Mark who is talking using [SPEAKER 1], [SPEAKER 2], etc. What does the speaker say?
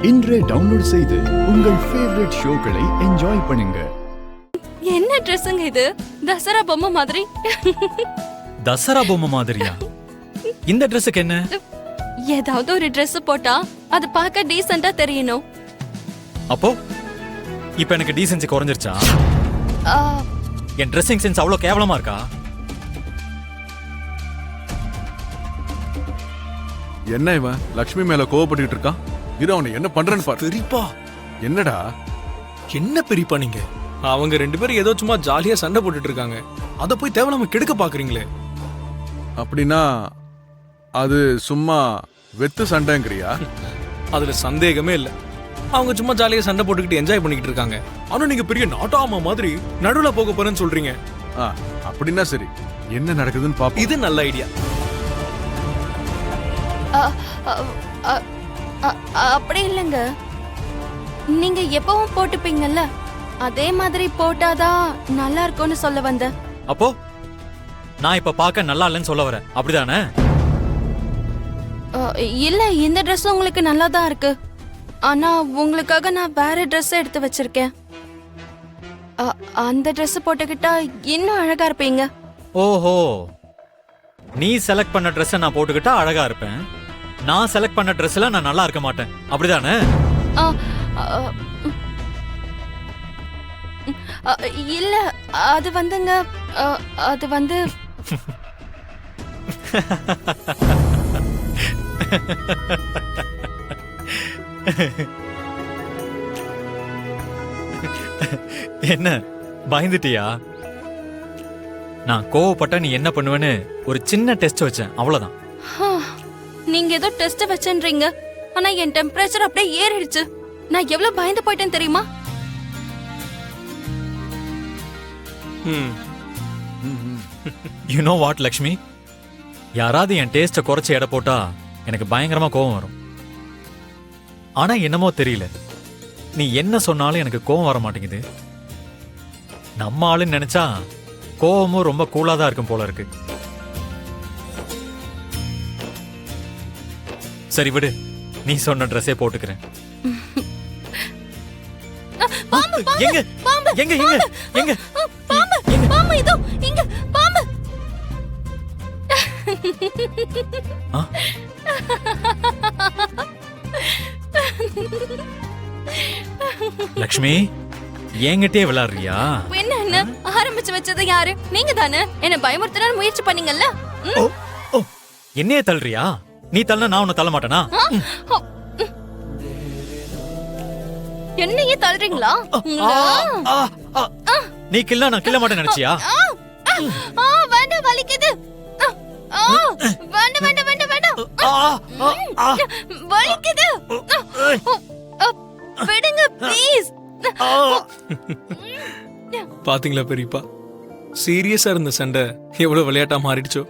[SPEAKER 1] இன்றே டவுன்லோட் செய்து உங்கள் ஃபேவரட் ஷோக்களை என்ஜாய் பண்ணுங்க.
[SPEAKER 2] என்ன ட்ரெஸ்ஸுங்க இது? தசரா பொம்மை மாதிரி.
[SPEAKER 3] தசரா பொம்மை மாதிரியா? இந்த ட்ரெஸ்ஸுக்கு என்ன?
[SPEAKER 2] ஏதாவது ஒரு Dress போட்டா அது பார்க்க டீசென்ட்டா தெரியணும்.
[SPEAKER 3] அப்போ இப்ப எனக்கு டீசென்சி குறைஞ்சிருச்சா?
[SPEAKER 2] ஆ,
[SPEAKER 3] என் ட்ரெஸ்ஸிங் சென்ஸ் அவ்வளவு கேவலமா இருக்கா?
[SPEAKER 4] என்ன இவன் லக்ஷ்மி மேல கோவப்பட்டுட்டு இருக்கான்? இரு அவனை என்ன பண்றேன்னு பாரு.
[SPEAKER 5] பெரியப்பா
[SPEAKER 4] என்னடா
[SPEAKER 5] என்ன பெரியப்பா நீங்க? அவங்க ரெண்டு பேரும் ஏதோ சும்மா ஜாலியா சண்டை போட்டுட்டு இருக்காங்க. அத போய் தேவையில்லாம கெடுக்க பாக்குறீங்களே.
[SPEAKER 4] அப்படின்னா அது சும்மா வெத்து சண்டைங்கிறியா?
[SPEAKER 5] அதுல சந்தேகமே இல்ல. அவங்க சும்மா ஜாலியா சண்டை போட்டுக்கிட்டு என்ஜாய் பண்ணிக்கிட்டு இருக்காங்க. ஆனா நீங்க பெரிய நாட்டாமா மாதிரி நடுவுல போக போறேன்னு சொல்றீங்க.
[SPEAKER 4] அப்படின்னா சரி, என்ன நடக்குதுன்னு பாப்போம்.
[SPEAKER 5] இது நல்ல ஐடியா.
[SPEAKER 2] ஆ, ஆ, ஆ, ஆ, அப்படி இல்லைங்க. நீங்க எப்பவும் போட்டுப்பீங்கல்ல, அதே மாதிரி போட்டாதான் நல்லா இருக்கும்னு சொல்ல வந்த.
[SPEAKER 3] அப்போ நான் இப்ப பார்க்க நல்லா இல்லைன்னு சொல்ல வரேன், அப்படிதானே?
[SPEAKER 2] இல்ல, இந்த Dress உங்களுக்கு நல்லா தான் இருக்கு. ஆனா உங்களுக்காக நான் வேற Dress எடுத்து வச்சிருக்கேன். அந்த Dress போட்டுக்கிட்டா இன்னும் அழகா இருப்பீங்க.
[SPEAKER 3] ஓஹோ, நீ செலக்ட் பண்ண ட்ரெஸ்ஸை நான் போட்டுக்கிட்டா அழகா இருப்பேன், நான் செலக்ட் பண்ண ட்ரெஸ்ல நான் நல்லா இருக்க மாட்டேன், அப்படிதானே?
[SPEAKER 2] ஆ, ஆ, இல்ல, அது வந்துங்க, அது வந்து
[SPEAKER 3] என்ன பயந்துட்டியா? நான் கோவப்பட்ட நீ என்ன பண்ணுவேன்னு ஒரு சின்ன டெஸ்ட் வச்சேன், அவ்வளவுதான்.
[SPEAKER 2] நீங்க ஏதோ டெஸ்ட் வச்சேன்றீங்க, ஆனா என் டெம்பரேச்சர் அப்படியே ஏறிடுச்சு. நான் எவ்வளவு பயந்து போயிட்டேன் தெரியுமா?
[SPEAKER 3] யூ நோ வாட் லக்ஷ்மி, யாராவது என் டேஸ்ட்டை குறைச்சி எடை போட்டா எனக்கு பயங்கரமா கோவம் வரும். ஆனா என்னமோ தெரியல, நீ என்ன சொன்னாலும் எனக்கு கோவம் வர மாட்டேங்குது. நம்ம ஆளுன்னு நினைச்சா கோவமும் ரொம்ப கூலா தான் இருக்கும் போல இருக்கு. சரி விடு, நீ சொன்ன ட்ரெஸ்ஸே போட்டுக்கிறேன். எங்க எங்க எங்க எங்க
[SPEAKER 2] பாம்பு, பாம்பு, இதோ இங்க பாம்பு.
[SPEAKER 3] லக்ஷ்மி, என்கிட்டயே விளையாடுறியா?
[SPEAKER 2] என்ன ஆரம்பிச்சு வச்சது யாரு? நீங்க தானே என்ன பயமுறுத்த முயற்சி பண்ணீங்கல்ல.
[SPEAKER 3] என்னையே தள்ளுறியா? நீ தள்ள நான் உன்னை தள்ள மாட்டேனா?
[SPEAKER 2] என்னையே தள்ளுறீங்களா?
[SPEAKER 3] நீ கில்ல நான் கில்ல மாட்டேன் நினைச்சியா?
[SPEAKER 2] வேண்டாம், வலிக்குது. வேண்டாம் வேண்டாம் வேண்டாம் வேண்டாம், வலிக்குது. விடுங்க ப்ளீஸ்.
[SPEAKER 5] பாத்தீங்களா பெரியப்பா, சீரியஸா இருந்த சண்டை எவ்வளவு விளையாட்டா மாறிடுச்சோ.